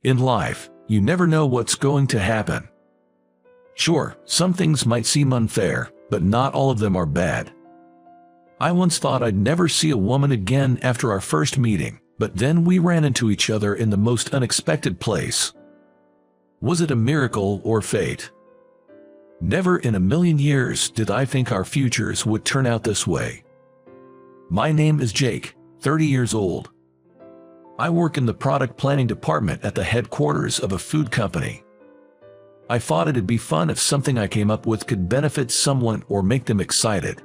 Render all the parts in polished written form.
In life, you never know what's going to happen. Sure, some things might seem unfair, but not all of them are bad. I once thought I'd never see a woman again after our first meeting, but then we ran into each other in the most unexpected place. Was it a miracle or fate? Never in a million years did I think our futures would turn out this way. My name is Jake, 30 years old. I work in the product planning department at the headquarters of a food company. I thought it'd be fun if something I came up with could benefit someone or make them excited.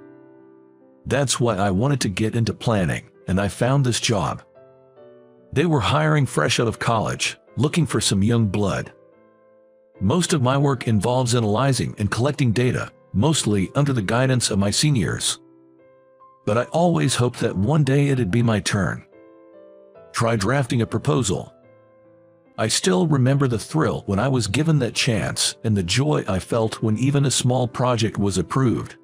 That's why I wanted to get into planning, and I found this job. They were hiring fresh out of college, looking for some young blood. Most of my work involves analyzing and collecting data, mostly under the guidance of my seniors. But I always hoped that one day it'd be my turn. Try drafting a proposal. I still remember the thrill when I was given that chance and the joy I felt when even a small project was approved.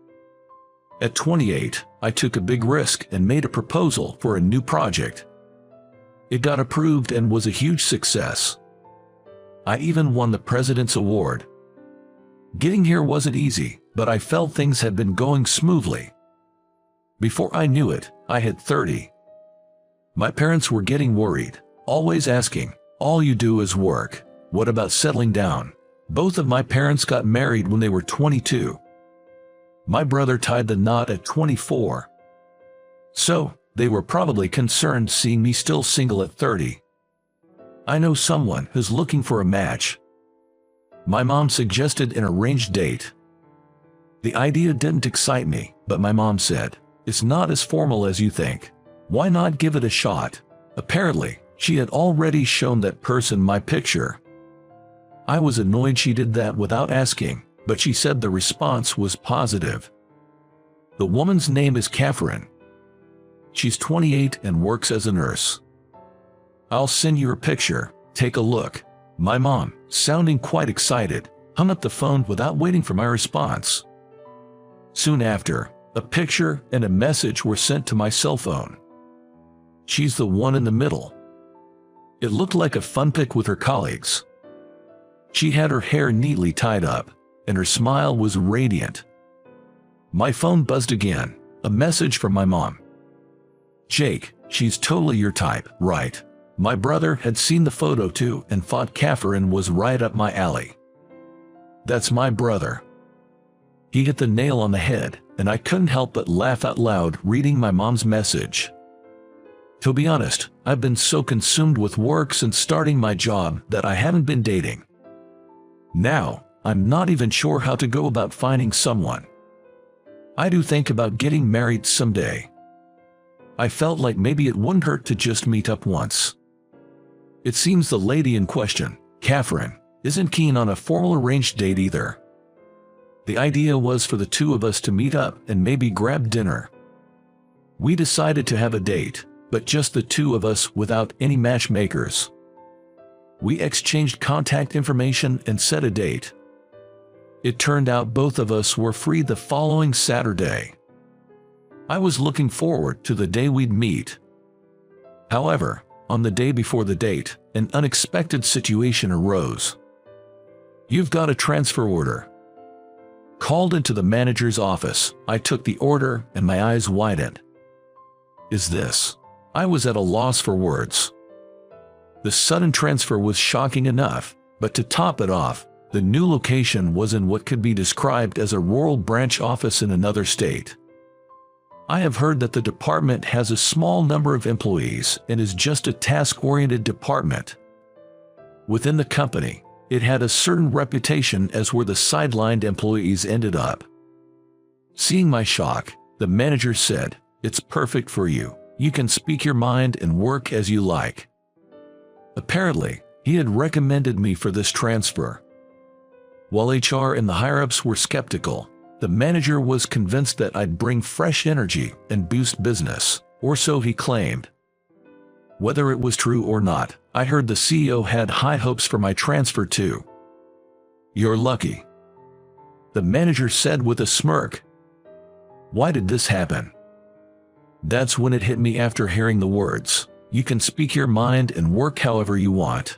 At 28, I took a big risk and made a proposal for a new project. It got approved and was a huge success. I even won the President's Award. Getting here wasn't easy, but I felt things had been going smoothly. Before I knew it, I had 30. My parents were getting worried, always asking, "All you do is work. What about settling down?" Both of my parents got married when they were 22. My brother tied the knot at 24. So, they were probably concerned seeing me still single at 30. I know someone who's looking for a match. My mom suggested an arranged date. The idea didn't excite me, but my mom said, "It's not as formal as you think. Why not give it a shot?" Apparently, she had already shown that person my picture. I was annoyed she did that without asking, but she said the response was positive. The woman's name is Catherine. She's 28 and works as a nurse. "I'll send you her picture, take a look." My mom, sounding quite excited, hung up the phone without waiting for my response. Soon after, a picture and a message were sent to my cell phone. She's the one in the middle. It looked like a fun pic with her colleagues. She had her hair neatly tied up, and her smile was radiant. My phone buzzed again, a message from my mom. "Jake, she's totally your type, right?" My brother had seen the photo too and thought Catherine was right up my alley. That's my brother. He hit the nail on the head, and I couldn't help but laugh out loud reading my mom's message. To be honest, I've been so consumed with work since starting my job that I haven't been dating. Now, I'm not even sure how to go about finding someone. I do think about getting married someday. I felt like maybe it wouldn't hurt to just meet up once. It seems the lady in question, Catherine, isn't keen on a formal arranged date either. The idea was for the two of us to meet up and maybe grab dinner. We decided to have a date, but just the two of us without any matchmakers. We exchanged contact information and set a date. It turned out both of us were free the following Saturday. I was looking forward to the day we'd meet. However, on the day before the date, an unexpected situation arose. "You've got a transfer order." Called into the manager's office, I took the order and my eyes widened. "Is this?" I was at a loss for words. The sudden transfer was shocking enough, but to top it off, the new location was in what could be described as a rural branch office in another state. I have heard that the department has a small number of employees and is just a task-oriented department. Within the company, it had a certain reputation as where the sidelined employees ended up. Seeing my shock, the manager said, "It's perfect for you. You can speak your mind and work as you like." Apparently, he had recommended me for this transfer. While HR and the higher-ups were skeptical, the manager was convinced that I'd bring fresh energy and boost business, or so he claimed. Whether it was true or not, I heard the CEO had high hopes for my transfer too. "You're lucky," the manager said with a smirk. Why did this happen? That's when it hit me after hearing the words, "You can speak your mind and work however you want."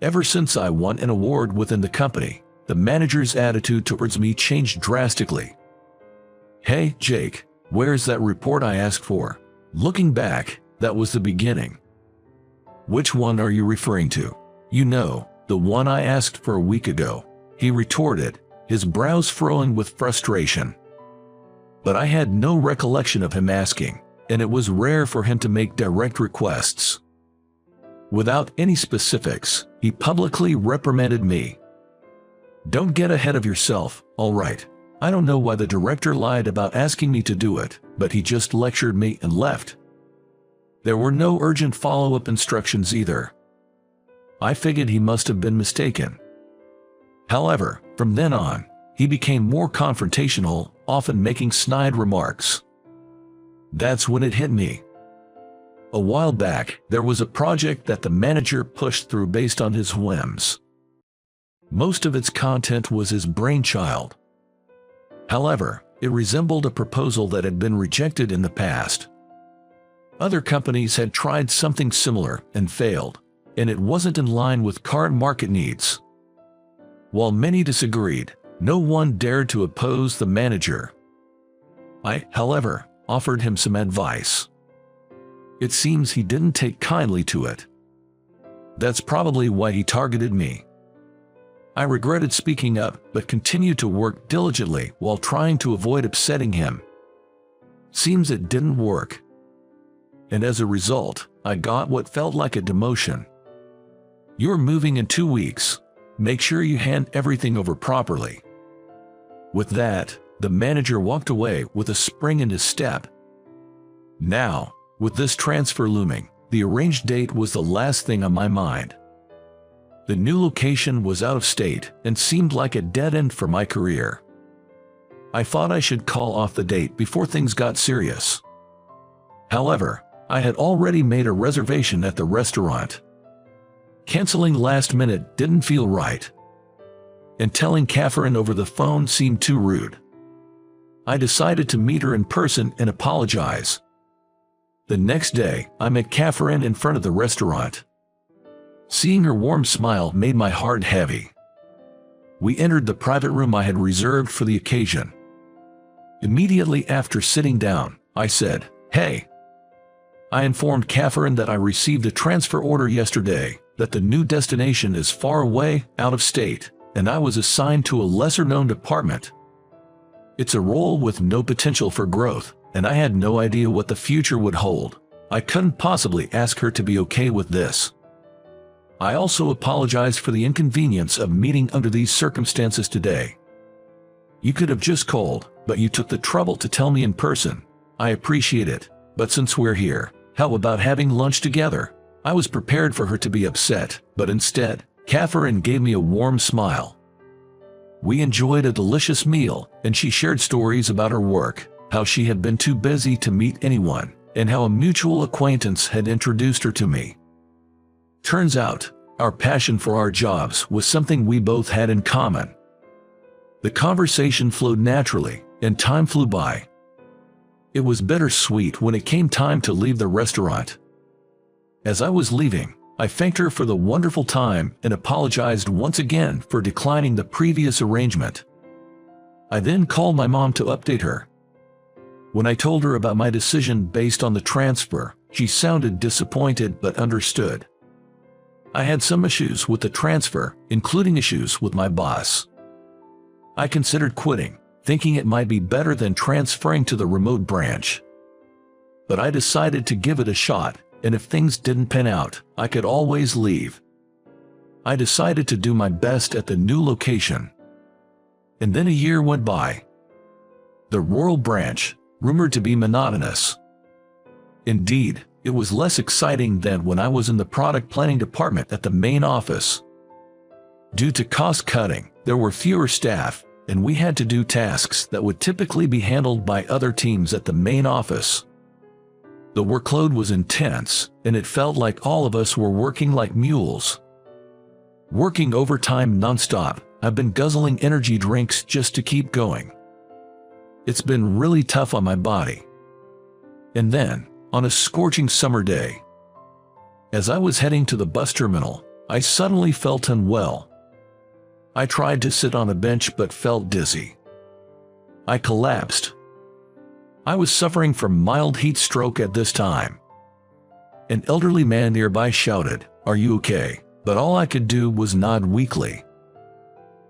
Ever since I won an award within the company, the manager's attitude towards me changed drastically. "Hey, Jake, where's that report I asked for?" Looking back, that was the beginning. "Which one are you referring to?" "You know, the one I asked for a week ago," he retorted, his brows furrowing with frustration. But I had no recollection of him asking, and it was rare for him to make direct requests. Without any specifics, he publicly reprimanded me. "Don't get ahead of yourself, all right. I don't know why the director lied about asking me to do it, but he just lectured me and left." There were no urgent follow-up instructions either. I figured he must have been mistaken. However, from then on, he became more confrontational, often making snide remarks. That's when it hit me. A while back, there was a project that the manager pushed through based on his whims. Most of its content was his brainchild. However, it resembled a proposal that had been rejected in the past. Other companies had tried something similar and failed, and it wasn't in line with current market needs. While many disagreed, no one dared to oppose the manager. I, however, offered him some advice. It seems he didn't take kindly to it. That's probably why he targeted me. I regretted speaking up, but continued to work diligently while trying to avoid upsetting him. Seems it didn't work. And as a result, I got what felt like a demotion. "You're moving in 2 weeks. Make sure you hand everything over properly." With that, the manager walked away with a spring in his step. Now, with this transfer looming, the arranged date was the last thing on my mind. The new location was out of state and seemed like a dead end for my career. I thought I should call off the date before things got serious. However, I had already made a reservation at the restaurant. Canceling last minute didn't feel right, and telling Catherine over the phone seemed too rude. I decided to meet her in person and apologize. The next day, I met Catherine in front of the restaurant. Seeing her warm smile made my heart heavy. We entered the private room I had reserved for the occasion. Immediately after sitting down, I said, "Hey." I informed Catherine that I received a transfer order yesterday, that the new destination is far away, out of state, and I was assigned to a lesser-known department. It's a role with no potential for growth, and I had no idea what the future would hold. I couldn't possibly ask her to be okay with this. I also apologized for the inconvenience of meeting under these circumstances today. You could have just called, but you took the trouble to tell me in person. I appreciate it, but since we're here, how about having lunch together? I was prepared for her to be upset, but instead, Catherine gave me a warm smile. We enjoyed a delicious meal, and she shared stories about her work, how she had been too busy to meet anyone, and how a mutual acquaintance had introduced her to me. Turns out, our passion for our jobs was something we both had in common. The conversation flowed naturally, and time flew by. It was bittersweet when it came time to leave the restaurant. As I was leaving, I thanked her for the wonderful time and apologized once again for declining the previous arrangement. I then called my mom to update her. When I told her about my decision based on the transfer, she sounded disappointed but understood. I had some issues with the transfer, including issues with my boss. I considered quitting, thinking it might be better than transferring to the remote branch. But I decided to give it a shot, and if things didn't pan out, I could always leave. I decided to do my best at the new location. And then a year went by. The rural branch, rumored to be monotonous. Indeed, it was less exciting than when I was in the product planning department at the main office. Due to cost cutting, there were fewer staff, and we had to do tasks that would typically be handled by other teams at the main office. The workload was intense, and it felt like all of us were working like mules. Working overtime nonstop, I've been guzzling energy drinks just to keep going. It's been really tough on my body. And then, on a scorching summer day, as I was heading to the bus terminal, I suddenly felt unwell. I tried to sit on a bench but felt dizzy. I collapsed. I was suffering from mild heat stroke at this time. An elderly man nearby shouted, "Are you okay?" But all I could do was nod weakly.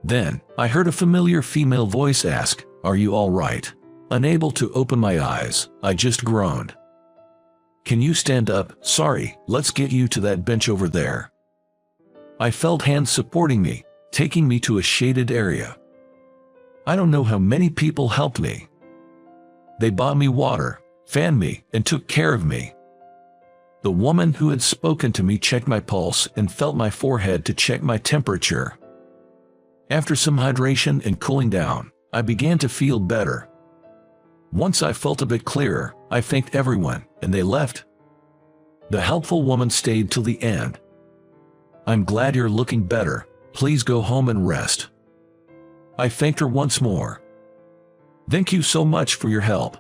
Then, I heard a familiar female voice ask, "Are you all right?" Unable to open my eyes, I just groaned. "Can you stand up? Sorry, let's get you to that bench over there." I felt hands supporting me, taking me to a shaded area. I don't know how many people helped me. They bought me water, fanned me, and took care of me. The woman who had spoken to me checked my pulse and felt my forehead to check my temperature. After some hydration and cooling down, I began to feel better. Once I felt a bit clearer, I thanked everyone, and they left. The helpful woman stayed till the end. "I'm glad you're looking better. Please go home and rest." I thanked her once more. "Thank you so much for your help."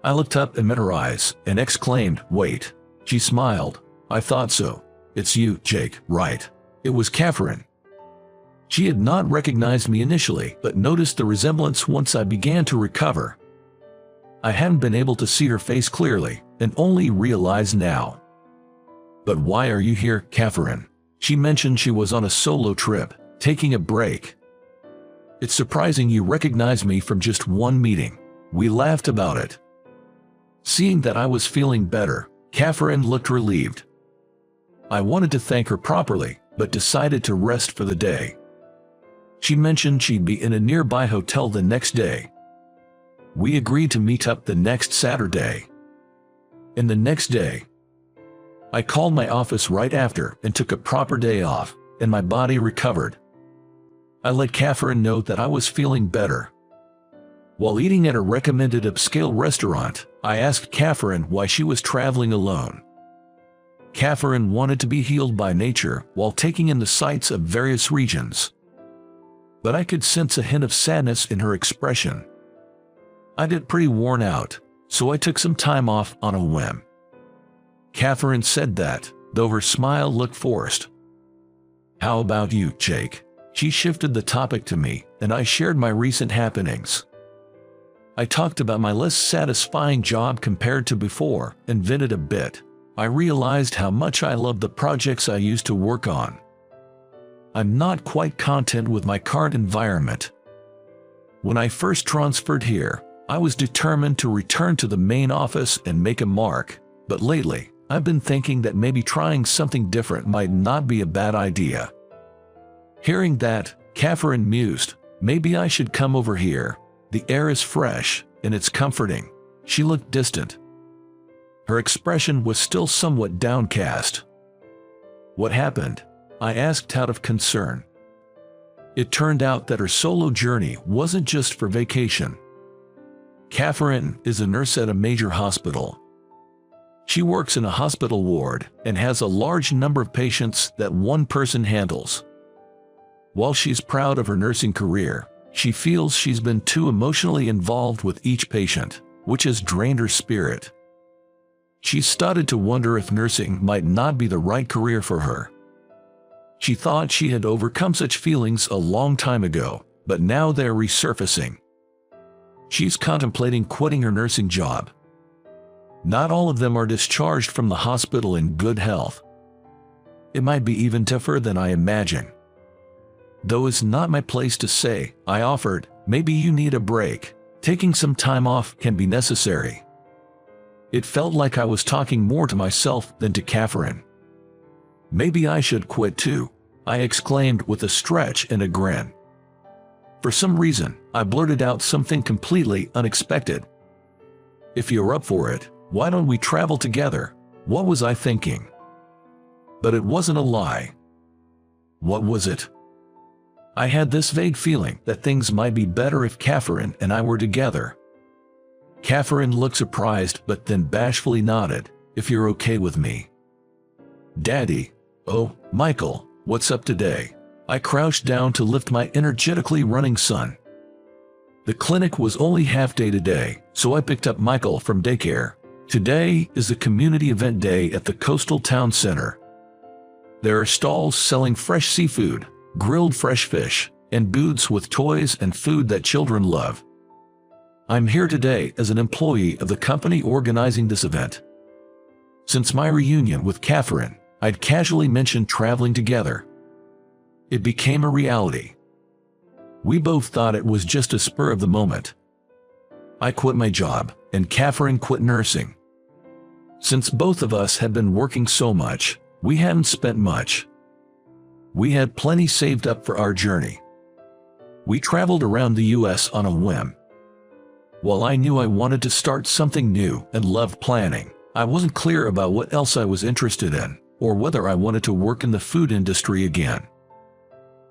I looked up and met her eyes, and exclaimed, "Wait." She smiled. "I thought so. It's you, Jake, right?" It was Catherine. She had not recognized me initially, but noticed the resemblance once I began to recover. I hadn't been able to see her face clearly, and only realized now. "But why are you here, Catherine?" She mentioned she was on a solo trip, taking a break. "It's surprising you recognize me from just one meeting." We laughed about it. Seeing that I was feeling better, Catherine looked relieved. I wanted to thank her properly, but decided to rest for the day. She mentioned she'd be in a nearby hotel the next day. We agreed to meet up the next Saturday. And the next day, I called my office right after and took a proper day off, and my body recovered. I let Catherine know that I was feeling better. While eating at a recommended upscale restaurant, I asked Catherine why she was traveling alone. Catherine wanted to be healed by nature while taking in the sights of various regions. But I could sense a hint of sadness in her expression. I'd get pretty worn out, so I took some time off on a whim. Catherine said that, though her smile looked forced. "How about you, Jake?" She shifted the topic to me, and I shared my recent happenings. I talked about my less satisfying job compared to before, and vented a bit. I realized how much I loved the projects I used to work on. I'm not quite content with my current environment. When I first transferred here, I was determined to return to the main office and make a mark, but lately, I've been thinking that maybe trying something different might not be a bad idea. Hearing that, Catherine mused, "Maybe I should come over here. The air is fresh, and it's comforting." She looked distant. Her expression was still somewhat downcast. "What happened?" I asked out of concern. It turned out that her solo journey wasn't just for vacation. Catherine is a nurse at a major hospital. She works in a hospital ward and has a large number of patients that one person handles. While she's proud of her nursing career, she feels she's been too emotionally involved with each patient, which has drained her spirit. She's started to wonder if nursing might not be the right career for her. She thought she had overcome such feelings a long time ago, but now they're resurfacing. She's contemplating quitting her nursing job. Not all of them are discharged from the hospital in good health. It might be even tougher than I imagine. Though it's not my place to say, I offered, "Maybe you need a break. Taking some time off can be necessary." It felt like I was talking more to myself than to Catherine. "Maybe I should quit too," I exclaimed with a stretch and a grin. For some reason, I blurted out something completely unexpected. "If you're up for it, why don't we travel together?" What was I thinking? But it wasn't a lie. What was it? I had this vague feeling that things might be better if Catherine and I were together. Catherine looked surprised but then bashfully nodded, "If you're okay with me." "Daddy." "Oh, Michael, what's up today?" I crouched down to lift my energetically running son. The clinic was only half day today, so I picked up Michael from daycare. Today is a community event day at the coastal town center. There are stalls selling fresh seafood, grilled fresh fish, and booths with toys and food that children love. I'm here today as an employee of the company organizing this event. Since my reunion with Catherine, I'd casually mentioned traveling together. It became a reality. We both thought it was just a spur of the moment. I quit my job, and Catherine quit nursing. Since both of us had been working so much, we hadn't spent much. We had plenty saved up for our journey. We traveled around the US on a whim. While I knew I wanted to start something new and loved planning, I wasn't clear about what else I was interested in, or whether I wanted to work in the food industry again.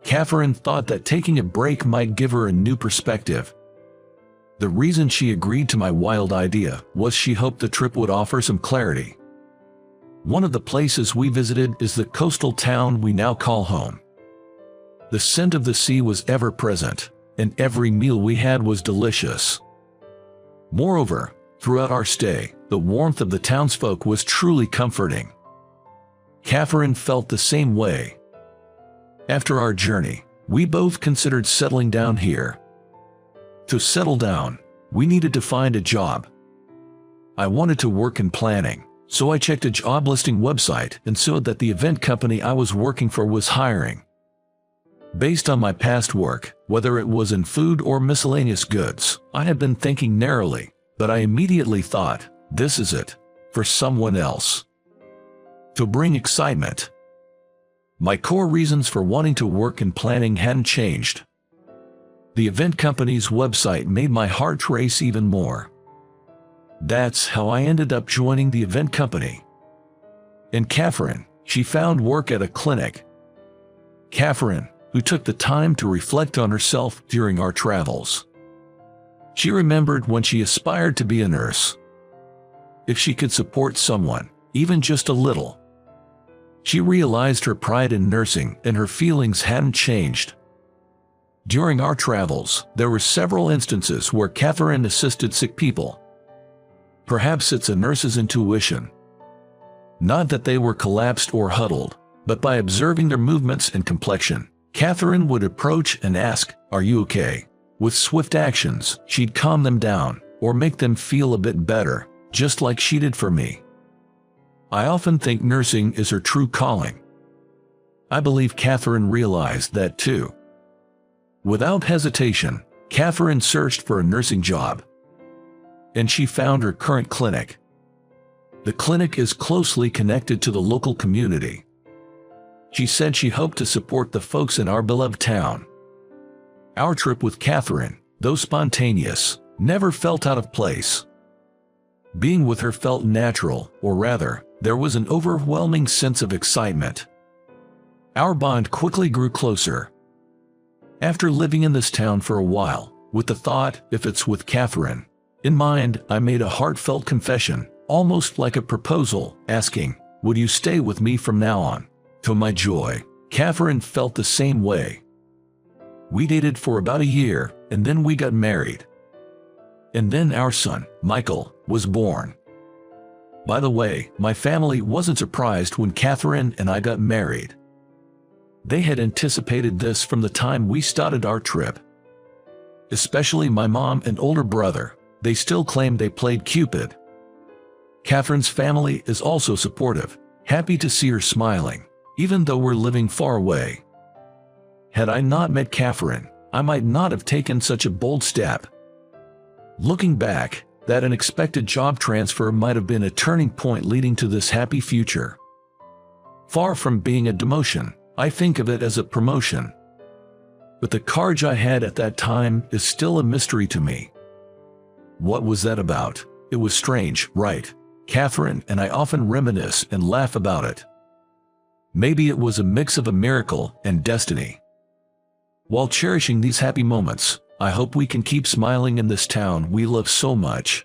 Catherine thought that taking a break might give her a new perspective. The reason she agreed to my wild idea was she hoped the trip would offer some clarity. One of the places we visited is the coastal town we now call home. The scent of the sea was ever present, and every meal we had was delicious. Moreover, throughout our stay, the warmth of the townsfolk was truly comforting. Catherine felt the same way. After our journey, we both considered settling down here. To settle down, we needed to find a job. I wanted to work in planning, so I checked a job listing website and saw that the event company I was working for was hiring. Based on my past work, whether it was in food or miscellaneous goods, I had been thinking narrowly, but I immediately thought, this is it, for someone else. To bring excitement. My core reasons for wanting to work in planning hadn't changed. The event company's website made my heart race even more. That's how I ended up joining the event company. And Catherine, she found work at a clinic. Catherine, who took the time to reflect on herself during our travels. She remembered when she aspired to be a nurse. If she could support someone, even just a little. She realized her pride in nursing and her feelings hadn't changed. During our travels, there were several instances where Catherine assisted sick people. Perhaps it's a nurse's intuition. Not that they were collapsed or huddled, but by observing their movements and complexion, Catherine would approach and ask, "Are you okay?" With swift actions, she'd calm them down, or make them feel a bit better, just like she did for me. I often think nursing is her true calling. I believe Catherine realized that too. Without hesitation, Catherine searched for a nursing job. And she found her current clinic. The clinic is closely connected to the local community. She said she hoped to support the folks in our beloved town. Our trip with Catherine, though spontaneous, never felt out of place. Being with her felt natural, or rather, there was an overwhelming sense of excitement. Our bond quickly grew closer. After living in this town for a while, with the thought, if it's with Catherine in mind, I made a heartfelt confession, almost like a proposal, asking, "Would you stay with me from now on?" To my joy, Catherine felt the same way. We dated for about a year, and then we got married. And then our son, Michael, was born. By the way, my family wasn't surprised when Catherine and I got married. They had anticipated this from the time we started our trip. Especially my mom and older brother, they still claim they played Cupid. Catherine's family is also supportive, happy to see her smiling, even though we're living far away. Had I not met Catherine, I might not have taken such a bold step. Looking back, that unexpected job transfer might have been a turning point leading to this happy future. Far from being a demotion, I think of it as a promotion. But the courage I had at that time is still a mystery to me. What was that about? It was strange, right? Catherine and I often reminisce and laugh about it. Maybe it was a mix of a miracle and destiny. While cherishing these happy moments, I hope we can keep smiling in this town we love so much.